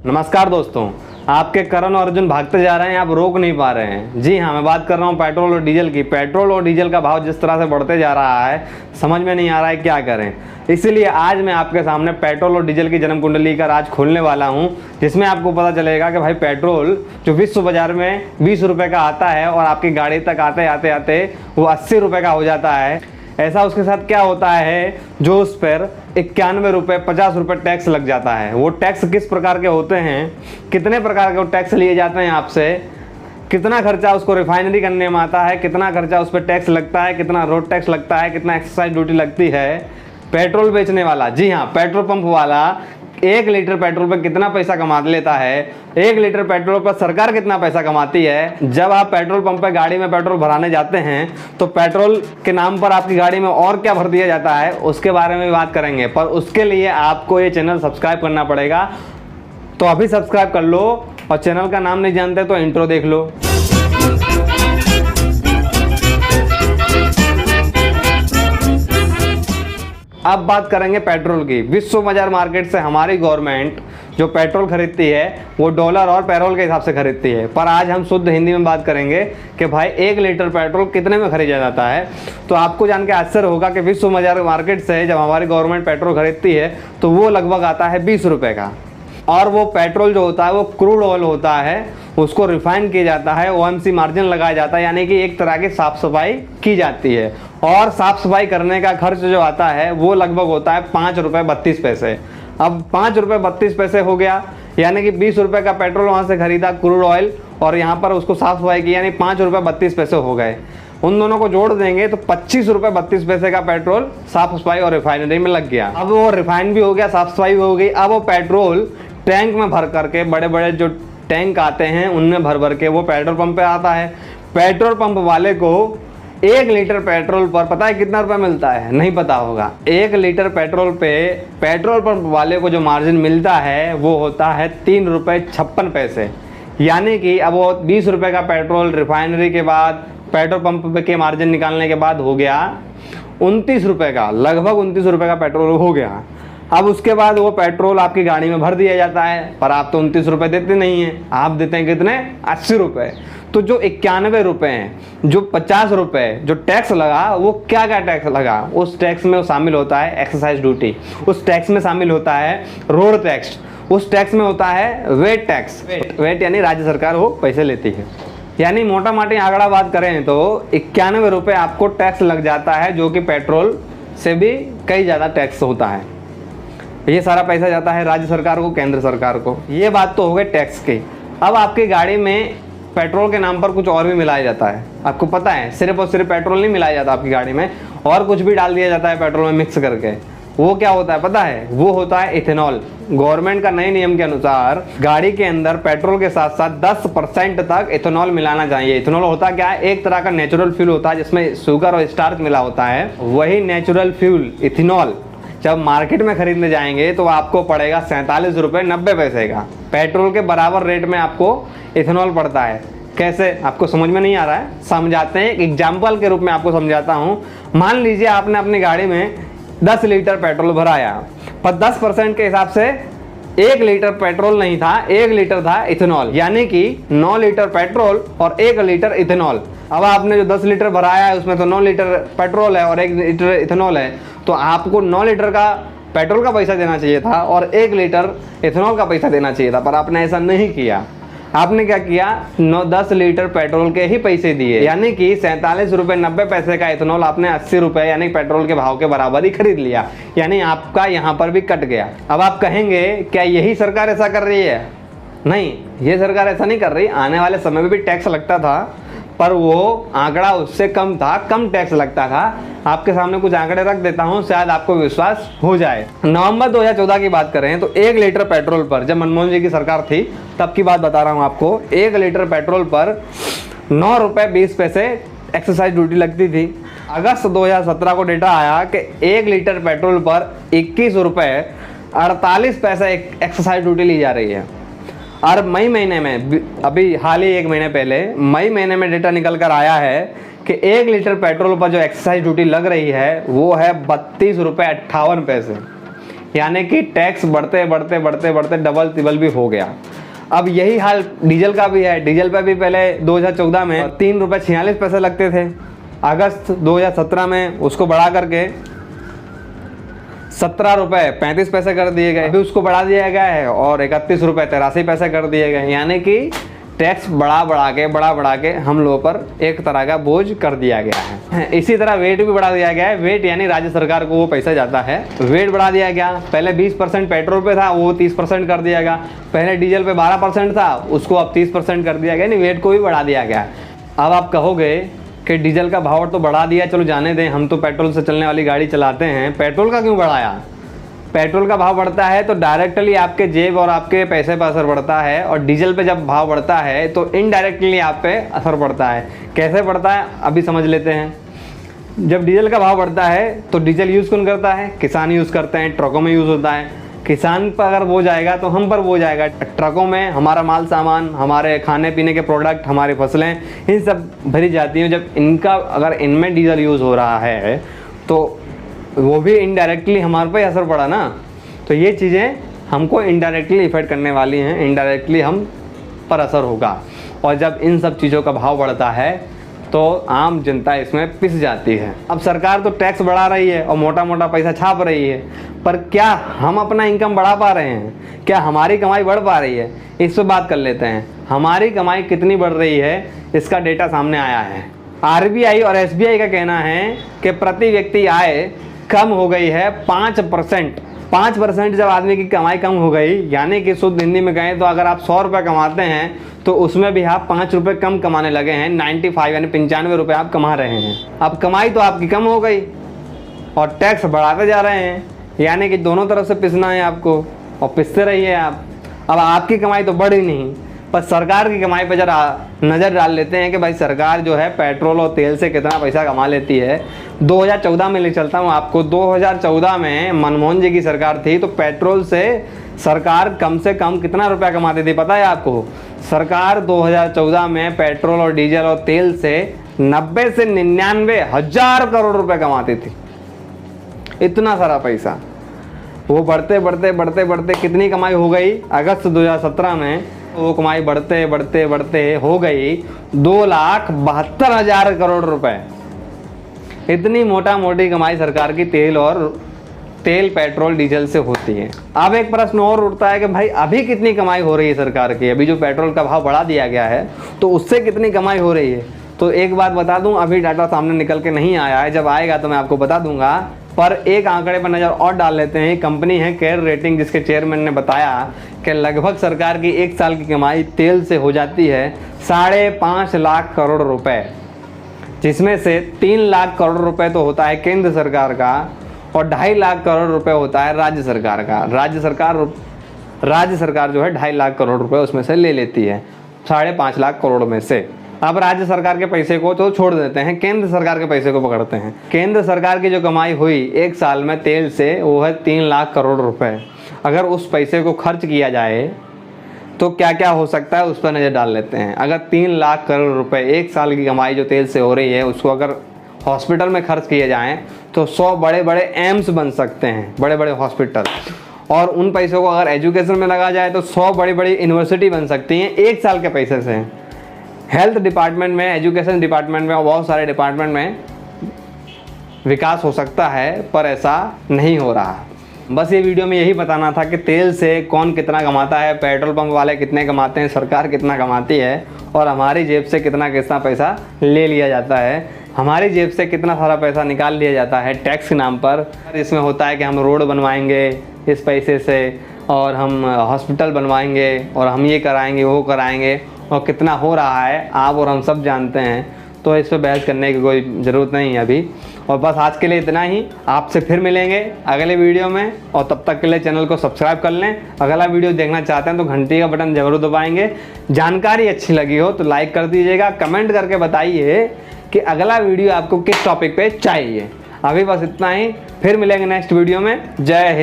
नमस्कार दोस्तों, आपके करण और अर्जुन भागते जा रहे हैं, आप रोक नहीं पा रहे हैं। जी हाँ, मैं बात कर रहा हूँ पेट्रोल और डीजल की। पेट्रोल और डीजल का भाव जिस तरह से बढ़ते जा रहा है, समझ में नहीं आ रहा है क्या करें। इसीलिए आज मैं आपके सामने पेट्रोल और डीजल की जन्म कुंडली का राज खोलने वाला हूँ, जिसमें आपको पता चलेगा कि भाई पेट्रोल जो विश्व बाजार में 20 रुपये का आता है और आपकी गाड़ी तक आते आते आते वो 80 रुपये का हो जाता है। ऐसा उसके साथ क्या होता है जो उस पर 91 रुपये 50 रुपये टैक्स लग जाता है। वो टैक्स किस प्रकार के होते हैं, कितने प्रकार के टैक्स लिए जाते हैं आपसे, कितना खर्चा उसको रिफाइनरी करने में आता है, कितना खर्चा उस पर टैक्स लगता है, कितना रोड टैक्स लगता है, कितना एक्साइज ड्यूटी लगती है। पेट्रोल बेचने वाला, जी हाँ, पेट्रोल पंप वाला 1 लीटर पेट्रोल पर कितना पैसा कमा लेता है, 1 लीटर पेट्रोल पर सरकार कितना पैसा कमाती है। जब आप पेट्रोल पंप पर गाड़ी में पेट्रोल भराने जाते हैं तो पेट्रोल के नाम पर आपकी गाड़ी में और क्या भर दिया जाता है, उसके बारे में भी बात करेंगे। पर उसके लिए आपको ये चैनल सब्सक्राइब करना पड़ेगा, तो अभी सब्सक्राइब कर लो। और चैनल का नाम नहीं जानते तो इंट्रो देख लो। अब बात करेंगे पेट्रोल की। विश्व बाजार मार्केट से हमारी गवर्नमेंट जो पेट्रोल खरीदती है वो डॉलर और पैरोल के हिसाब से खरीदती है। पर आज हम शुद्ध हिंदी में बात करेंगे कि भाई 1 लीटर पेट्रोल कितने में खरीदा जाता है। तो आपको जान के आश्चर्य होगा कि विश्व बाजार मार्केट से जब हमारी गवर्नमेंट पेट्रोल खरीदती है तो वो लगभग आता है 20 रुपये का। और वो पेट्रोल जो होता है वो क्रूड ऑयल होता है, उसको रिफाइन किया जाता है, OMC मार्जिन लगाया जाता है, यानी कि एक तरह की साफ सफाई की जाती है। और साफ सफाई करने का खर्च जो आता है वो लगभग होता है 5 रुपये 32 पैसे। अब 5 रुपये 32 पैसे हो गया, यानी कि 20 रुपये का पेट्रोल वहाँ से खरीदा क्रूड ऑयल और यहाँ पर उसको साफ सफाई की, यानी 5 रुपये 32 पैसे हो गए। उन दोनों को जोड़ देंगे तो 25 रुपये 32 पैसे का पेट्रोल साफ सफाई और रिफाइनरी में लग गया। अब वो रिफाइन भी हो गया, साफ सफाई भी हो गई। अब वो पेट्रोल टैंक में भर करके, बड़े बड़े जो टैंक आते हैं उनमें भर भर के वो पेट्रोल पंप पे आता है। पेट्रोल पंप वाले को 1 लीटर पेट्रोल पर पता है कितना रुपया मिलता है? नहीं पता होगा। 1 लीटर पेट्रोल पे पेट्रोल पंप वाले को जो मार्जिन मिलता है वो होता है 3 रुपये 56 पैसे। यानी कि अब वो 20 रुपये का पेट्रोल रिफाइनरी के बाद पेट्रोल पंप के मार्जिन निकालने के बाद हो गया 29 रुपये का, लगभग 29 रुपये का पेट्रोल हो गया। अब उसके बाद वो पेट्रोल आपकी गाड़ी में भर दिया जाता है, पर आप तो 29 रुपये देते नहीं हैं, आप देते हैं कितने? 80 रुपये। तो जो 91 रुपये हैं, जो 50 रुपये जो टैक्स लगा, वो क्या क्या टैक्स लगा? उस टैक्स में शामिल होता है एक्साइज ड्यूटी, उस टैक्स में शामिल होता है रोड टैक्स, उस टैक्स में होता है वेट टैक्स। वेट यानी राज्य सरकार वो पैसे लेती है। यानी मोटा मोटी आंकड़ा बात करें तो 91 रुपये आपको टैक्स लग जाता है, जो कि पेट्रोल से भी कई ज़्यादा टैक्स होता है। ये सारा पैसा जाता है राज्य सरकार को, केंद्र सरकार को। ये बात तो हो गई टैक्स की। अब आपकी गाड़ी में पेट्रोल के नाम पर कुछ और भी मिलाया जाता है, आपको पता है। सिर्फ और सिर्फ पेट्रोल नहीं मिलाया जाता आपकी गाड़ी में, और कुछ भी डाल दिया जाता है पेट्रोल में मिक्स करके। वो क्या होता है पता है? वो होता है इथेनॉल। गवर्नमेंट का नए नियम के अनुसार गाड़ी के अंदर पेट्रोल के साथ साथ 10% तक इथेनॉल मिलाना चाहिए। इथेनॉल होता क्या है? एक तरह का नेचुरल फ्यूल होता है जिसमें शुगर और स्टार्च मिला होता है। वही नेचुरल फ्यूल इथेनॉल जब मार्केट में खरीदने जाएंगे तो आपको पड़ेगा 47 रुपये 90 पैसे का। पेट्रोल के बराबर रेट में आपको इथेनॉल पड़ता है। कैसे? आपको समझ में नहीं आ रहा है? समझाते हैं, एक एग्जाम्पल के रूप में आपको समझाता हूँ। मान लीजिए आपने अपनी गाड़ी में 10 लीटर पेट्रोल भराया, पर 10% के हिसाब से 1 लीटर पेट्रोल नहीं था, 1 लीटर था इथेनॉल, यानी कि 9 लीटर पेट्रोल और 1 लीटर इथेनॉल। अब आपने जो 10 लीटर भराया है उसमें तो 9 लीटर पेट्रोल है और 1 लीटर इथेनॉल है, तो आपको 9 लीटर का पेट्रोल का पैसा देना चाहिए था और 1 लीटर इथेनॉल का पैसा देना चाहिए था। पर आपने ऐसा नहीं किया। आपने क्या किया? 10 लीटर पेट्रोल के ही पैसे दिए, यानी कि 47 रुपये 90 पैसे का इथेनॉल आपने 80 रुपये यानी पेट्रोल के भाव के बराबर ही खरीद लिया। यानी आपका यहाँ पर भी कट गया। अब आप कहेंगे क्या यही सरकार ऐसा कर रही है? नहीं, ये सरकार ऐसा नहीं कर रही। आने वाले समय में भी टैक्स लगता था, पर वो आंकड़ा उससे कम था, कम टैक्स लगता था। आपके सामने कुछ आंकड़े रख देता हूं, शायद आपको विश्वास हो जाए। नवंबर 2014 की बात करें तो 1 लीटर पेट्रोल पर, जब मनमोहन जी की सरकार थी तब की बात बता रहा हूं आपको, 1 लीटर पेट्रोल पर 9 रुपये 20 पैसे एक्साइज ड्यूटी लगती थी। अगस्त 2017 को डेटा आया कि 1 लीटर पेट्रोल पर 21 रुपये 48 पैसे एक्साइज ड्यूटी ली जा रही है। और मई महीने में, अभी हाल ही 1 महीने पहले मई महीने में डेटा निकल कर आया है कि 1 लीटर पेट्रोल पर जो एक्साइज ड्यूटी लग रही है वो है 32 रुपये 58 पैसे। यानी कि टैक्स बढ़ते बढ़ते बढ़ते बढ़ते डबल तिबल भी हो गया। अब यही हाल डीजल का भी है। डीजल पे भी पहले 2014 में 3 रुपये 46 पैसे लगते थे। अगस्त 2017 में उसको बढ़ा करके 17 रुपये 35 पैसे कर दिए गए। अभी उसको बढ़ा दिया गया है और 31 रुपये 83 पैसे कर दिए गए। यानी कि टैक्स बढ़ा बढ़ा के हम लोगों पर एक तरह का बोझ कर दिया गया है। इसी तरह वेट भी बढ़ा दिया गया है। वेट यानी राज्य सरकार को वो पैसा जाता है, वेट बढ़ा दिया गया। पहले 20% पेट्रोल पे था, वो 30% कर दिया गया। पहले डीजल पे 12% था, उसको अब 30% कर दिया गया। यानी वेट को भी बढ़ा दिया गया। अब आप कहोगे कि डीजल का भाव तो बढ़ा दिया, चलो जाने दें, हम तो पेट्रोल से चलने वाली गाड़ी चलाते हैं, पेट्रोल का क्यों बढ़ाया? पेट्रोल का भाव बढ़ता है तो डायरेक्टली आपके जेब और आपके पैसे पर असर पड़ता है, और डीजल पे जब भाव बढ़ता है तो इनडायरेक्टली आप पे असर पड़ता है। कैसे पड़ता है अभी समझ लेते हैं। जब डीजल का भाव बढ़ता है तो डीजल यूज़ कौन करता है? किसान यूज़ करते हैं, ट्रकों में यूज़ होता है। किसान पर अगर वो जाएगा तो हम पर वो जाएगा। ट्रकों में हमारा माल सामान, हमारे खाने पीने के प्रोडक्ट, हमारी फसलें, इन सब भरी जाती हैं। जब इनका अगर इनमें डीजल यूज़ हो रहा है तो वो भी इनडायरेक्टली हमारे पे असर पड़ा ना। तो ये चीज़ें हमको इनडायरेक्टली इफेक्ट करने वाली हैं, इनडायरेक्टली हम पर असर होगा। और जब इन सब चीज़ों का भाव बढ़ता है तो आम जनता इसमें पिस जाती है। अब सरकार तो टैक्स बढ़ा रही है और मोटा मोटा पैसा छाप रही है, पर क्या हम अपना इनकम बढ़ा पा रहे हैं? क्या हमारी कमाई बढ़ पा रही है? इस पर बात कर लेते हैं। हमारी कमाई कितनी बढ़ रही है इसका डेटा सामने आया है। RBI और SBI का कहना है कि प्रति व्यक्ति आय कम हो गई है 5%। 5% जब आदमी की कमाई कम हो गई, यानी कि शुद्ध हिंदी में कहें तो अगर आप 100 रुपये कमाते हैं तो उसमें भी आप 5 रुपये कम कमाने लगे हैं। 95 यानी 95 रुपये आप कमा रहे हैं। अब कमाई तो आपकी कम हो गई और टैक्स बढ़ाते जा रहे हैं, यानी कि दोनों तरफ से पिसना है आपको, और पिसते रहिए आप। अब आपकी कमाई तो बढ़ी नहीं, पर सरकार की कमाई पर जरा नज़र डाल लेते हैं कि भाई सरकार जो है पेट्रोल और तेल से कितना पैसा कमा लेती है। 2014 में ले चलता हूँ आपको। 2014 में मनमोहन जी की सरकार थी तो पेट्रोल से सरकार कम से कम कितना रुपया कमाती थी पता है आपको? सरकार 2014 में पेट्रोल और डीजल और तेल से 90 से 99 हज़ार करोड़ रुपए कमाती थी। इतना सारा पैसा। वो बढ़ते बढ़ते बढ़ते बढ़ते कितनी कमाई हो गई? अगस्त 2017 में वो कमाई बढ़ते बढ़ते बढ़ते हो गई 2,72,000 करोड़ रुपए। इतनी मोटा मोटी कमाई सरकार की तेल पेट्रोल डीजल से होती है। अब एक प्रश्न और उठता है कि भाई अभी कितनी कमाई हो रही है सरकार की? अभी जो पेट्रोल का भाव बढ़ा दिया गया है तो उससे कितनी कमाई हो रही है? तो एक बात बता दूं, अभी डाटा सामने निकल के नहीं आया है, जब आएगा तो मैं आपको बता दूंगा। पर एक आंकड़े पर नज़र और डाल लेते हैं। कंपनी है केयर रेटिंग, जिसके चेयरमैन ने बताया कि लगभग सरकार की एक साल की कमाई तेल से हो जाती है 5.5 लाख करोड़ रुपए, जिसमें से 3 लाख करोड़ रुपए तो होता है केंद्र सरकार का और 2.5 लाख करोड़ रुपए होता है राज्य सरकार का। राज्य सरकार जो है 2.5 लाख करोड़ रुपए उसमें से ले लेती है 5.5 लाख करोड़ में से। अब राज्य सरकार के पैसे को तो छोड़ देते हैं, केंद्र सरकार के पैसे को पकड़ते हैं। केंद्र सरकार की जो कमाई हुई एक साल में तेल से वो है 3 लाख करोड़ रुपए। अगर उस पैसे को खर्च किया जाए तो क्या क्या हो सकता है उस पर नज़र डाल लेते हैं। अगर 3 लाख करोड़ रुपए एक साल की कमाई जो तेल से हो रही है उसको अगर हॉस्पिटल में खर्च किए जाएँ तो 100 बड़े बड़े एम्स बन सकते हैं, बड़े बड़े हॉस्पिटल। और उन पैसों को अगर एजुकेशन में लगा जाए तो 100 बड़ी बड़ी यूनिवर्सिटी बन सकती हैं एक साल के पैसे से। हेल्थ डिपार्टमेंट में, एजुकेशन डिपार्टमेंट में और बहुत सारे डिपार्टमेंट में विकास हो सकता है, पर ऐसा नहीं हो रहा। बस ये वीडियो में यही बताना था कि तेल से कौन कितना कमाता है, पेट्रोल पंप वाले कितने कमाते हैं, सरकार कितना कमाती है और हमारी जेब से कितना कितना पैसा ले लिया जाता है, हमारी जेब से कितना सारा पैसा निकाल लिया जाता है टैक्स के नाम पर। इसमें होता है कि हम रोड बनवाएंगे इस पैसे से, और हम हॉस्पिटल बनवाएंगे, और हम ये कराएंगे वो कराएंगे, और कितना हो रहा है आप और हम सब जानते हैं। तो इस पर बहस करने की कोई ज़रूरत नहीं है अभी। और बस आज के लिए इतना ही। आपसे फिर मिलेंगे अगले वीडियो में, और तब तक के लिए चैनल को सब्सक्राइब कर लें। अगला वीडियो देखना चाहते हैं तो घंटी का बटन जरूर दबाएंगे। जानकारी अच्छी लगी हो तो लाइक कर दीजिएगा। कमेंट करके बताइए कि अगला वीडियो आपको किस टॉपिक पे चाहिए। अभी बस इतना ही, फिर मिलेंगे नेक्स्ट वीडियो में। जय हिंद।